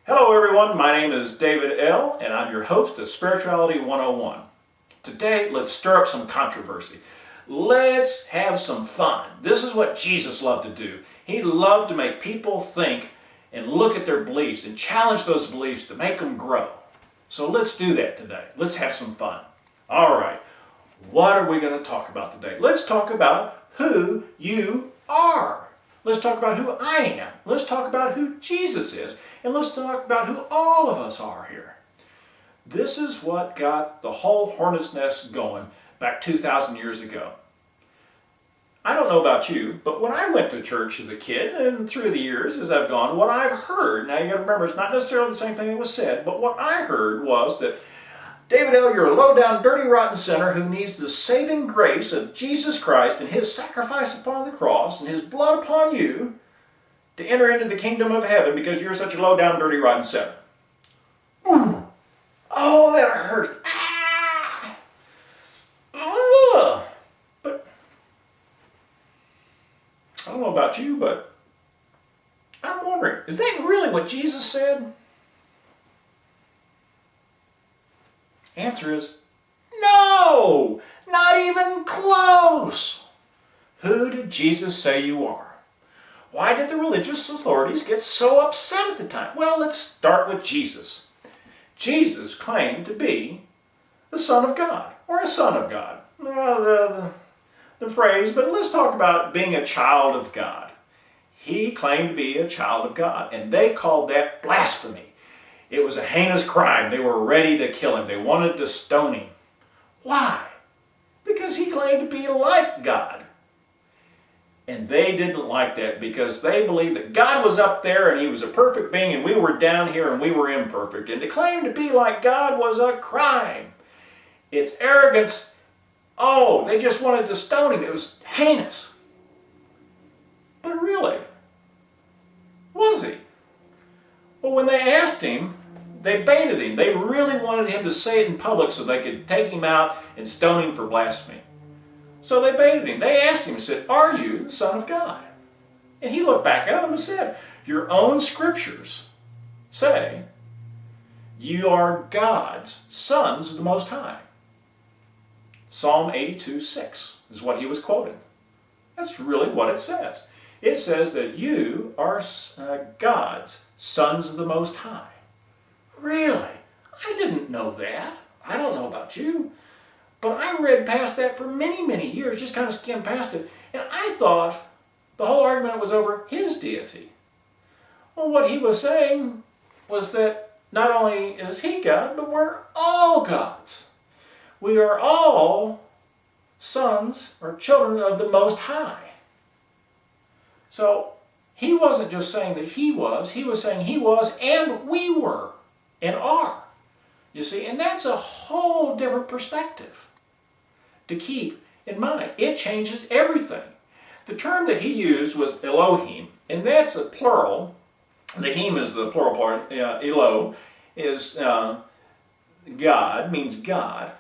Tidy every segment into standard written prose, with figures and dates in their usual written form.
Hello everyone, my name is David L. and I'm your host of Spirituality 101. Today, let's stir up some controversy. Let's have some fun. This is what Jesus loved to do. He loved to make people think and look at their beliefs and challenge those beliefs to make them grow. So let's do that today. Let's have some fun. All right, what are we going to talk about today? Let's talk about who you are. Let's talk about who I am. Let's talk about who Jesus is. And let's talk about who all of us are here. This is what got the whole hornet's nest going back 2,000 years ago. I don't know about you, but when I went to church as a kid and through the years as I've gone, what I've heard, now you got to remember it's not necessarily the same thing that was said, but what I heard was that, David L., you're a low-down, dirty, rotten sinner who needs the saving grace of Jesus Christ and His sacrifice upon the cross and His blood upon you to enter into the kingdom of heaven because you're such a low-down, dirty, rotten sinner. Ooh! Oh, that hurts. Ah! Ugh! But I don't know about you, but I'm wondering, is that really what Jesus said? Answer is no, not even close. Who did Jesus say you are? Why did the religious authorities get so upset at the time? Well, let's start with Jesus. Jesus claimed to be the Son of God, or a son of God. The phrase, but let's talk about being a child of God. He claimed to be a child of God, and they called that blasphemy. It was a heinous crime. They were ready to kill him. They wanted to stone him. Why? Because he claimed to be like God. And they didn't like that because they believed that God was up there and He was a perfect being and we were down here and we were imperfect. And to claim to be like God was a crime. It's arrogance. Oh, they just wanted to stone him. It was heinous. But really, was he? Well, when they asked him, they baited him. They really wanted him to say it in public so they could take him out and stone him for blasphemy. So they baited him. They asked him and said, "Are you the Son of God?" And he looked back at them and said, "Your own scriptures say you are God's sons of the Most High." Psalm 82:6 is what he was quoting. That's really what it says. It says that you are God's sons of the Most High. Really? I didn't know that. I don't know about you. But I read past that for many, many years, just kind of skimmed past it, and I thought the whole argument was over his deity. Well, what he was saying was that not only is he God, but we're all gods. We are all sons or children of the Most High. So he wasn't just saying that he was saying he was and we were and are. You see, and that's a whole different perspective to keep in mind. It changes everything. The term that he used was Elohim, and that's a plural. The him is the plural part. Elo is God, means God.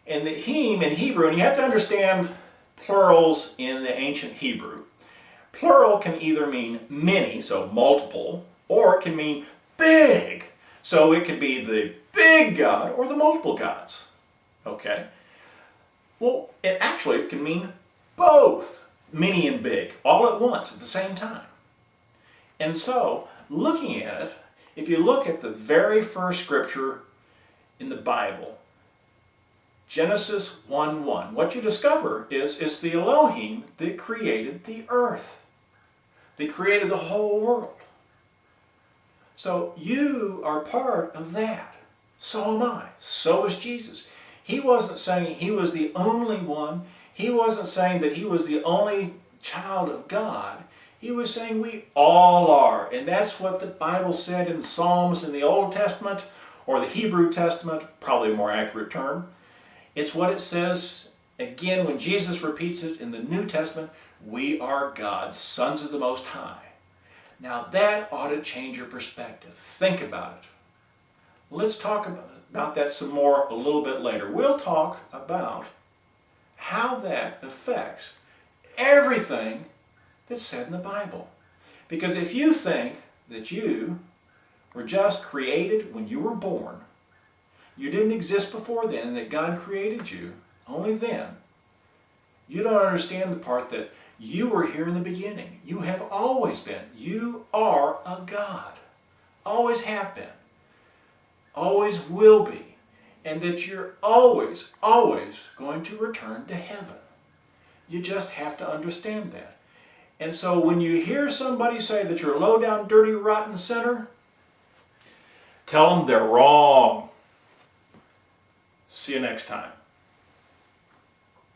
And the him in Hebrew, and you have to understand plurals in the ancient Hebrew. Plural can either mean many, so multiple, or it can mean big. So it could be the big God or the multiple gods. Okay? Well, it can mean both, many and big, all at once at the same time. And so, looking at it, if you look at the very first scripture in the Bible, Genesis 1:1, what you discover is it's the Elohim that created the earth. They created the whole world. So you are part of that. So am I. So is Jesus. He wasn't saying he was the only one. He wasn't saying that he was the only child of God. He was saying we all are. And that's what the Bible said in Psalms in the Old Testament, or the Hebrew Testament, probably a more accurate term. It's what it says again when Jesus repeats it in the New Testament. We are God's sons of the Most High. Now that ought to change your perspective. Think about it. Let's talk about that some more a little bit later. We'll talk about how that affects everything that's said in the Bible. Because if you think that you were just created when you were born, you didn't exist before then, and that God created you only then, you don't understand the part that you were here in the beginning. You have always been. You are a God. Always have been. Always will be. And that you're always, always going to return to heaven. You just have to understand that. And so when you hear somebody say that you're a low down, dirty, rotten sinner, tell them they're wrong. See you next time.